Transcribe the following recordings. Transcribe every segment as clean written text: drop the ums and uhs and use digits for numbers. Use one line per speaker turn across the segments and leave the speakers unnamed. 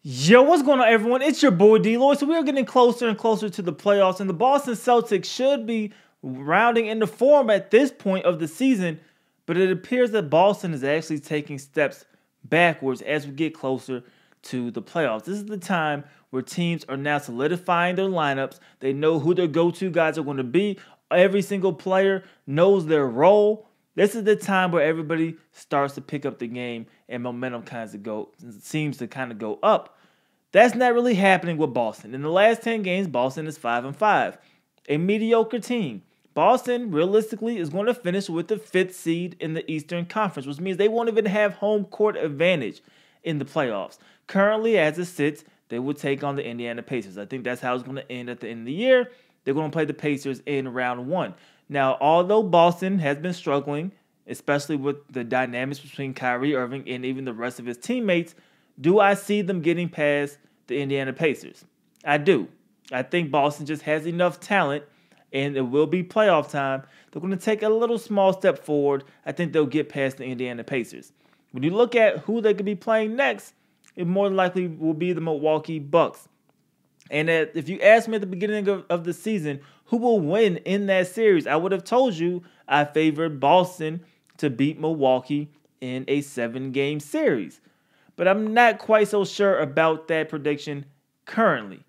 Yo, what's going on, everyone? It's your boy DLloyd. So we are getting closer and closer to the playoffs, and the Boston Celtics should be rounding into form at this point of the season, but it appears that Boston is actually taking steps backwards as we get closer to the playoffs. This is the time where teams are now solidifying their lineups. They know who their go-to guys are going to be. Every single player knows their role. This is the time where everybody starts to pick up the game and momentum seems to kind of go up. That's not really happening with Boston. In the last 10 games, Boston is 5-5. A mediocre team. Boston, realistically, is going to finish with the 5th seed in the Eastern Conference, which means they won't even have home court advantage in the playoffs. Currently, as it sits, they will take on the Indiana Pacers. I think that's how it's going to end at the end of the year. They're going to play the Pacers in round 1. Now, although Boston has been struggling, especially with the dynamics between Kyrie Irving and even the rest of his teammates, do I see them getting past the Indiana Pacers? I do. I think Boston just has enough talent, and it will be playoff time. They're going to take a little small step forward. I think they'll get past the Indiana Pacers. When you look at who they could be playing next, it more likely will be the Milwaukee Bucks. And if you asked me at the beginning of the season who will win in that series, I would have told you I favored Boston to beat Milwaukee in a 7-game series. But I'm not quite so sure about that prediction currently.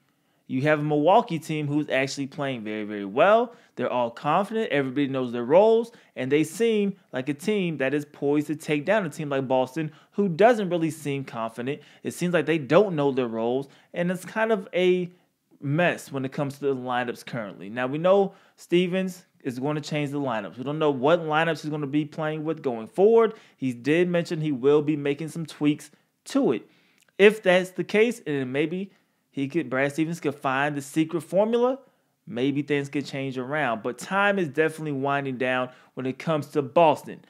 You have a Milwaukee team who's actually playing very, very well. They're all confident. Everybody knows their roles. And they seem like a team that is poised to take down a team like Boston who doesn't really seem confident. It seems like they don't know their roles. And it's kind of a mess when it comes to the lineups currently. Now, we know Stevens is going to change the lineups. We don't know what lineups he's going to be playing with going forward. He did mention he will be making some tweaks to it. If that's the case, and maybe Brad Stevens could find the secret formula, maybe things could change around. But time is definitely winding down when it comes to Boston.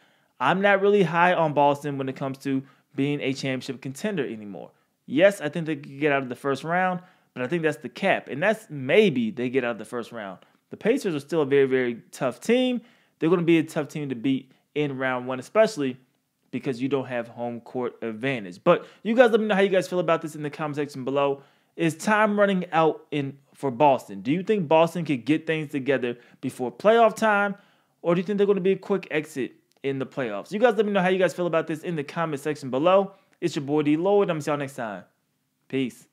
I'm not really high on Boston when it comes to being a championship contender anymore. Yes, I think they could get out of the first round, but I think that's the cap. And that's maybe they get out of the first round. The Pacers are still a very, very tough team. They're going to be a tough team to beat in round 1, especially because you don't have home court advantage. But you guys let me know how you guys feel about this in the comment section below. Is time running out for Boston? Do you think Boston could get things together before playoff time? Or do you think they're going to be a quick exit in the playoffs? You guys let me know how you guys feel about this in the comment section below. It's your boy DLloyd. I'm going to see y'all next time. Peace.